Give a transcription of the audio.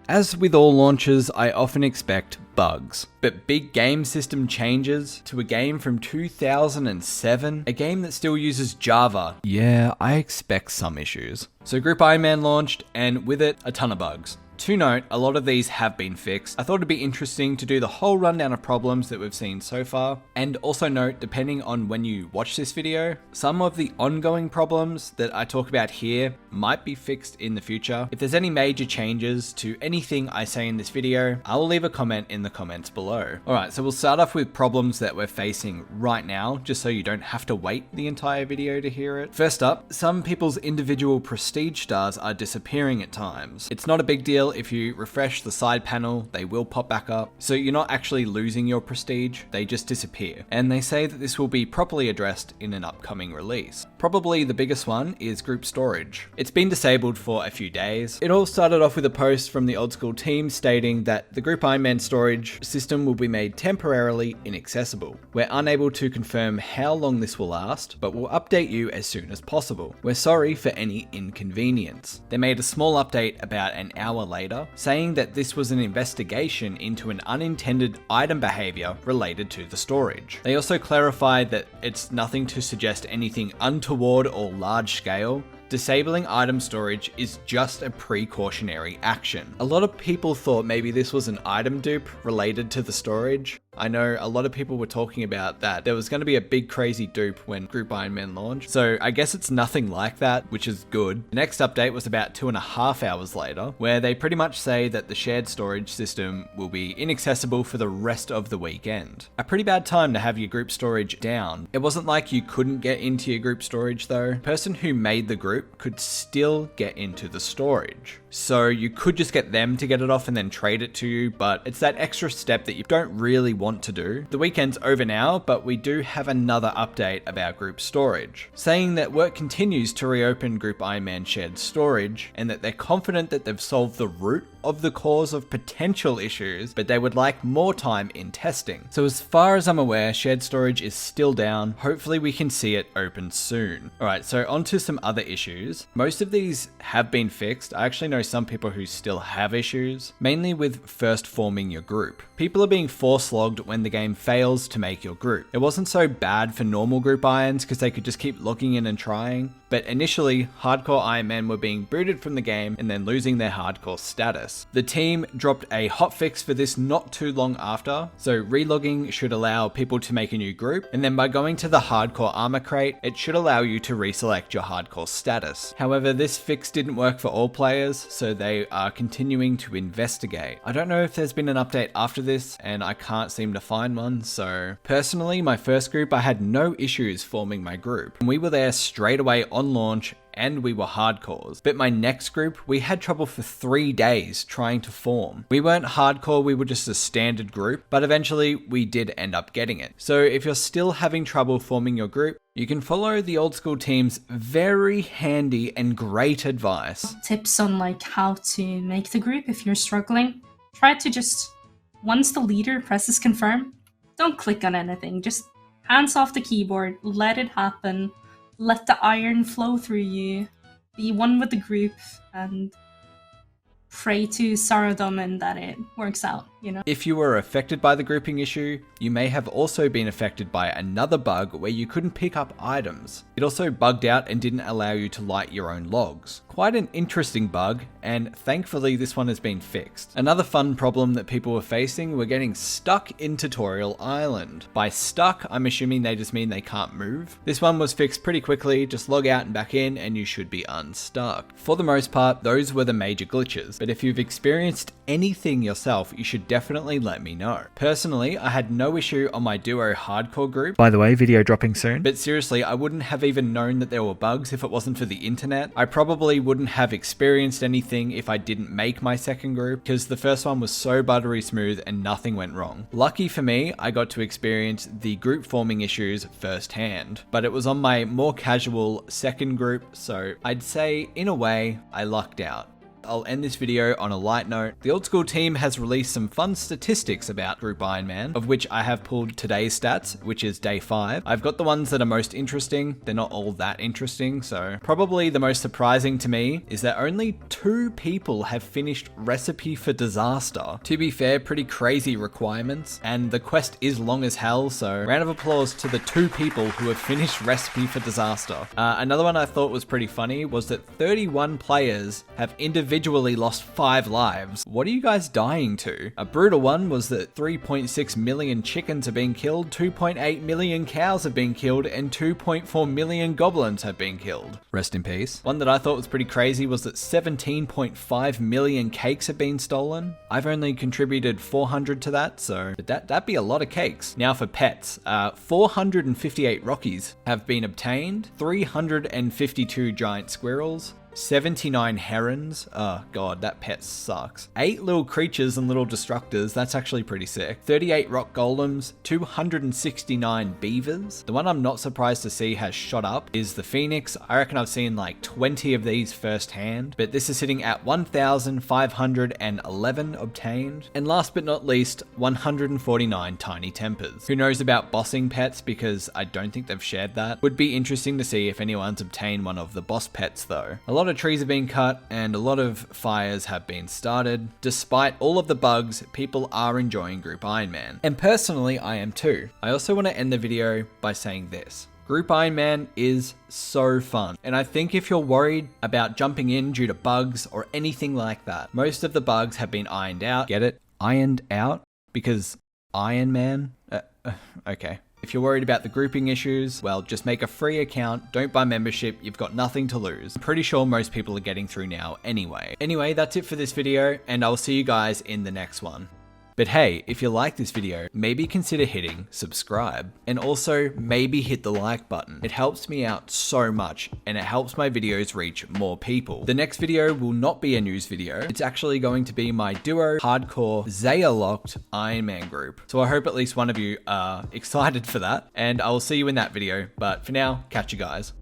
As with all launches, I often expect bugs, but big game system changes to a game from 2007, a game that still uses Java. Yeah, I expect some issues. So Group Ironman launched, and with it, a ton of bugs. To note, a lot of these have been fixed. I thought it'd be interesting to do the whole rundown of problems that we've seen so far. And also note, depending on when you watch this video, some of the ongoing problems that I talk about here might be fixed in the future. If there's any major changes to anything I say in this video, I will leave a comment in the comments below. Alright, so we'll start off with problems that we're facing right now, just so you don't have to wait the entire video to hear it. First up, some people's individual prestige stars are disappearing at times. It's not a big deal. If you refresh the side panel, they will pop back up. So you're not actually losing your prestige, they just disappear. And they say that this will be properly addressed in an upcoming release. Probably the biggest one is group storage. It's been disabled for a few days. It all started off with a post from the old school team stating that the Group Ironman storage system will be made temporarily inaccessible. We're unable to confirm how long this will last, but we'll update you as soon as possible. We're sorry for any inconvenience. They made a small update about an hour later, saying that this was an investigation into an unintended item behavior related to the storage. They also clarified that it's nothing to suggest anything untoward or large scale. Disabling item storage is just a precautionary action. A lot of people thought maybe this was an item dupe related to the storage. I know a lot of people were talking about that there was going to be a big crazy dupe when Group Ironman launched, so I guess it's nothing like that, which is good. The next update was about 2.5 hours later, where they pretty much say that the shared storage system will be inaccessible for the rest of the weekend. A pretty bad time to have your group storage down. It wasn't like you couldn't get into your group storage though. The person who made the group could still get into the storage. So you could just get them to get it off and then trade it to you, but it's that extra step that you don't really want to do. The weekend's over now, but we do have another update about group storage, saying that work continues to reopen Group Ironman shared storage and that they're confident that they've solved the root of the cause of potential issues, but they would like more time in testing. So as far as I'm aware, shared storage is still down. Hopefully we can see it open soon. Alright, so on to some other issues. Most of these have been fixed. I actually know some people who still have issues, mainly with first forming your group. People are being force logged when the game fails to make your group. It wasn't so bad for normal group irons because they could just keep logging in and trying, but initially, hardcore Ironmen were being booted from the game and then losing their hardcore status. The team dropped a hotfix for this not too long after, so relogging should allow people to make a new group, and then by going to the hardcore armor crate, it should allow you to reselect your hardcore status. However, this fix didn't work for all players, so they are continuing to investigate. I don't know if there's been an update after this, and I can't seem to find one, so personally, my first group, I had no issues forming my group. And we were there straight away on launch, and we were hardcores. But my next group, we had trouble for 3 days trying to form. We weren't hardcore, we were just a standard group, but eventually we did end up getting it. So if you're still having trouble forming your group, you can follow the old school team's very handy and great advice. Tips on like how to make the group if you're struggling. Try to just, once the leader presses confirm, don't click on anything. Just hands off the keyboard, let it happen. Let the iron flow through you, be one with the group, and pray to Saradomin that it works out, you know? If you were affected by the grouping issue, you may have also been affected by another bug where you couldn't pick up items. It also bugged out and didn't allow you to light your own logs. Quite an interesting bug, and thankfully this one has been fixed. Another fun problem that people were facing were getting stuck in Tutorial Island. By stuck, I'm assuming they just mean they can't move. This one was fixed pretty quickly, just log out and back in and you should be unstuck. For the most part, those were the major glitches, but if you've experienced anything yourself, you should definitely let me know. Personally, I had no issue on my duo hardcore group. By the way, video dropping soon. But seriously, I wouldn't have even known that there were bugs if it wasn't for the internet. I probably wouldn't have experienced anything if I didn't make my second group, because the first one was so buttery smooth and nothing went wrong. Lucky for me, I got to experience the group forming issues firsthand, but it was on my more casual second group, so I'd say in a way, I lucked out. I'll end this video on a light note. The Old School team has released some fun statistics about Group Ironman, of which I have pulled today's stats, which is day 5. I've got the ones that are most interesting. They're not all that interesting, so probably the most surprising to me is that only 2 people have finished Recipe for Disaster. To be fair, pretty crazy requirements, and the quest is long as hell, so round of applause to the 2 people who have finished Recipe for Disaster. Another one I thought was pretty funny was that 31 players have individually lost 5 lives. What are you guys dying to? A brutal one was that 3.6 million chickens have been killed, 2.8 million cows have been killed, and 2.4 million goblins have been killed. Rest in peace. One that I thought was pretty crazy was that 17.5 million cakes have been stolen. I've only contributed 400 to that, so that'd be a lot of cakes. Now for pets, 458 Rockies have been obtained, 352 giant squirrels, 79 herons. Oh god, that pet sucks. 8 little creatures and little destructors. That's actually pretty sick. 38 rock golems, 269 beavers. The one I'm not surprised to see has shot up is the phoenix. I reckon I've seen like 20 of these firsthand, but this is sitting at 1,511 obtained. And last but not least, 149 tiny tempers. Who knows about bossing pets, because I don't think they've shared that. Would be interesting to see if anyone's obtained one of the boss pets though. A lot of trees have been cut and a lot of fires have been started. Despite all of the bugs, people are enjoying Group Ironman. And personally, I am too. I also want to end the video by saying this. Group Ironman is so fun. And I think if you're worried about jumping in due to bugs or anything like that, most of the bugs have been ironed out. Get it? Ironed out? Because Iron Man? Okay. If you're worried about the grouping issues, well, just make a free account, don't buy membership, you've got nothing to lose. I'm pretty sure most people are getting through now anyway. Anyway, that's it for this video, and I'll see you guys in the next one. But hey, if you like this video, maybe consider hitting subscribe, and also maybe hit the like button. It helps me out so much, and it helps my videos reach more people. The next video will not be a news video. It's actually going to be my duo hardcore Zaya locked Ironman group. So I hope at least one of you are excited for that, and I will see you in that video. But for now, catch you guys.